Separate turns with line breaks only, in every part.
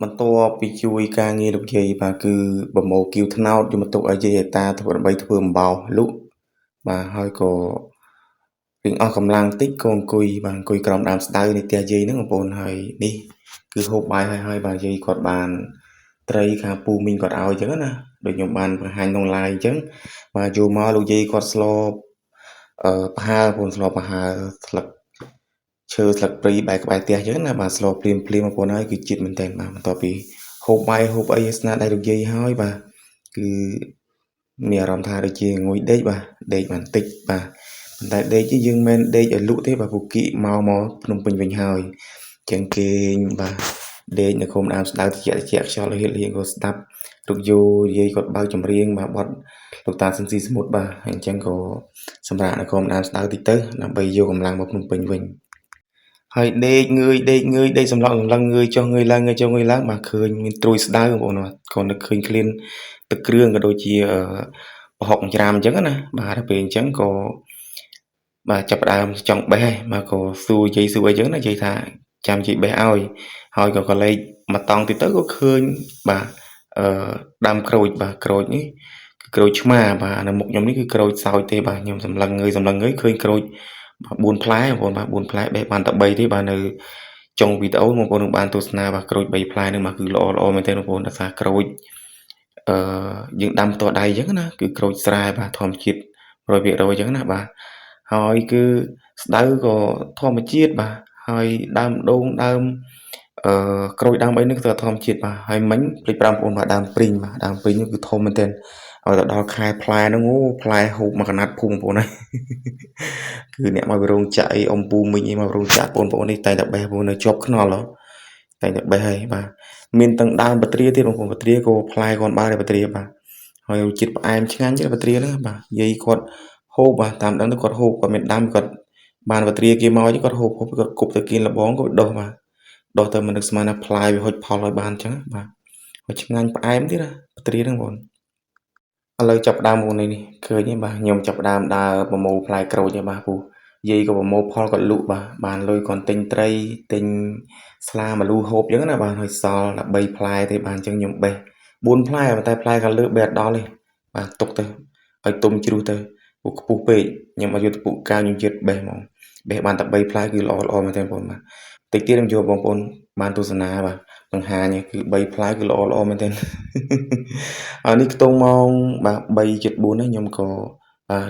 បន្ទាប់ពីជួយការងារលោកយាយបាទគឺប្រមូលគាវត្នោតយកមកទុកឲ្យយាយឲ្យតាធ្វើដើម្បីធ្វើអំបោសលក់បាទហើយក៏រៀងអស់កម្លាំងតិចក៏អង្គុយក្រោមដើមស្តៅនៃផ្ទះយាយហ្នឹងបងប្អូនហើយនេះគឺហូបបាយហើយបាទយាយគាត់បានត្រីខាងពូមីងគាត់ឲ្យអញ្ចឹងណាដូចខ្ញុំបានបង្ហាញក្នុង live អញ្ចឹងបាទយកមកលោកយាយគាត់ស្លប្រហើរបងប្អូនស្លប្រហើរស្លឹកឈើស្លឹកព្រៃបែរក្បែរផ្ទះអញ្ចឹងណាបាទស្លភ្លាមបងប្អូនហើយគឺជាតិមែនទែនបាទបន្ទាប់ពីហូបបាយហូបអីស្នាដៃលោកយាយហើយបាទគឺមានអារម្មណ៍ថាដូចជាងុយដេកបាទដេកបន្តិចបាទប៉ុន្តែដេកនេះយើងមិនមែនដេកឲ្យលក់ទេបាទពូគីមកភ្នំពេញវិញហើយចឹងគេងបាទដេកនៅក្រោមដើមស្តៅត្រជាក់ខ្យល់ហៀតហៀងក៏ស្ដាប់លោកយាយគាត់បើកចម្រៀងបាទបទលោកតាស៊ីនស៊ីសមុទ្របាទអញ្ចឹងក៏សម្រាប់នៅក្រោមដើមស្តៅតិចទៅដើម្បីយកកម្លាំងមកភ្នំពេញវិញហើយដេកងើយដេកសម្លឹងងើយចុះងើយឡើងបាទឃើញមានត្រួយស្ដៅបងប្អូនបាទក៏នឹកឃើញឃ្លានទឹកគ្រឿងក៏ដូចជាប្រហុកច្រាមអញ្ចឹងណាបាទដល់ពេលអញ្ចឹងក៏បាទចាប់ផ្ដើមចង់បេះហើយបាទក៏សួរយាយសួរអីចឹងណាយាយថាចាំយាយបេះឲ្យហើយក៏ក៏លេខមកតង់ទៀតទៅក៏ឃើញបាទដើមក្រូចបាទក្រូចនេះគឺក្រូចឆ្មាបាទនៅមុខខ្ញុំនេះគឺក្រូចសើចទេបាទខ្ញុំសម្លឹងងើយឃើញក្រូច4ផ្លែបងប្អូនបាទ4ផ្លែបេះបានតែ3ទេបាទនៅចុងវីដេអូបងប្អូននឹងបានទស្សនាបាទក្រូច3ផ្លែហ្នឹងបាទគឺល្អមែនទែនបងប្អូនដោយសារក្រូចយើងដាំផ្ទាល់ដៃអញ្ចឹងណាគឺក្រូចស្រែបាទធម្មជាតិ 100% អញ្ចឹងណាបាទហើយគឺស្ដៅក៏ធម្មជាតិបាទហើយដើមដូងដើមក្រូចដើមអីនេះគឺធម្មជាតិបាទហើយមិញភ្លេចប្រាប់បងប្អូនបាទដើមព្រីងបាទដើមព្រីងនេះគឺធំមែនទែនហើយទៅដល់ខែផ្លែហ្នឹងអូផ្លែហូបមួយកណាត់ភូមិបងប្អូនហើយគឺអ្នកមកពីរោងចក្រអីអ៊ំពូមីងអីមកពីរោងចក្របងប្អូននេះតែងតែបេះបងនៅជាប់ខ្នល់ហ៎តែងតែបេះហើយបាទមានទាំងដើមបត្រាទៀតបងប្អូនបត្រាក៏ផ្លែគាត់បានដែរបត្រាបាទហើយរសជាតិផ្អែមឆ្ងាញ់ទេបត្រាហ្នឹងបាទយាយគាត់ហូបបាទតាមដឹងទៅគាត់ហូបគាត់មានដាំគាត់បានបត្រាគេមកគាត់ហូបគាត់គប់ទៅគៀនលបងគាត់ដុសបាទដុសទៅមិននឹកស្មានថាផ្លែវាហុចផលឲ្យបានអញ្ចឹងបាទហើយឆ្ងាញ់ផ្អែមទៀតណាបត្រាហ្នឹងបងឥឡូវចាប់ផ្ដើមមកនេះឃើញទេបាទខ្ញុំចាប់ផ្ដើមដើរប្រមូលផ្លែក្រូចហើយបាទពូយាយក៏ប្រមូលផលគាត់លក់បាទបានលុយគាត់ទិញត្រីទិញស្លាម្លូហូបអញ្ចឹងណាបាទហើយសល់តែ3ផ្លែទេបាទអញ្ចឹងខ្ញុំបេះ4ផ្លែតែផ្លែខាងលើបេះអត់ដល់ទេបាទទុកទៅឲ្យទុំជ្រុះទៅពូខ្ពស់ពេកខ្ញុំឲ្យយកទៅពូកៅខ្ញុំជាតិបេះហ្មងបេះបានតែ3ផ្លែគឺល្អមែនទេបងប្អូនបាទតិចទៀតខ្ញុំយកបងប្អូនបានទស្សនាបាទបង្ហាញគឺ3ផ្លែគឺល្អមែនទេហើយនេះខ្ទង់ម៉ោងបាទ3:04ហើយខ្ញុំក៏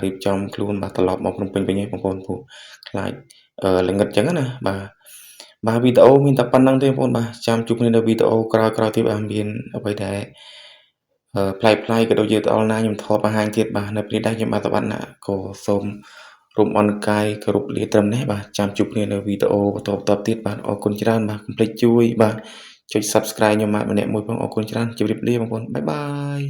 រៀបចំខ្លួនបាទត្រឡប់មកភ្នំពេញវិញហើយបងប្អូនព្រោះខ្លាចល្ងឹតអញ្ចឹងណាបាទវីដេអូមានតែប៉ុណ្្នឹងទេបងប្អូនបាទចាំជួបគ្នានៅវីដេអូក្រោយៗទៀតបាទមានអ្វីដែលប្លែកក៏ដូចជាទៅដល់ណាខ្ញុំថតបង្ហាញទៀតបាទនៅពេលនេះខ្ញុំបាទតបាត់ណាក៏សូមរួមអរកាយគោរពលាត្រឹមនេះបាទចាំជួបគ្នានៅវីដេអូបន្តទៀតបាទអរគុណច្រើនបាទកុំភ្លេចជួយបាទចុច Subscribe ខ្ញុំម្នាក់មួយផងអរគុណច្រើនជម្រាបលាបងប្អូនបាយបាយ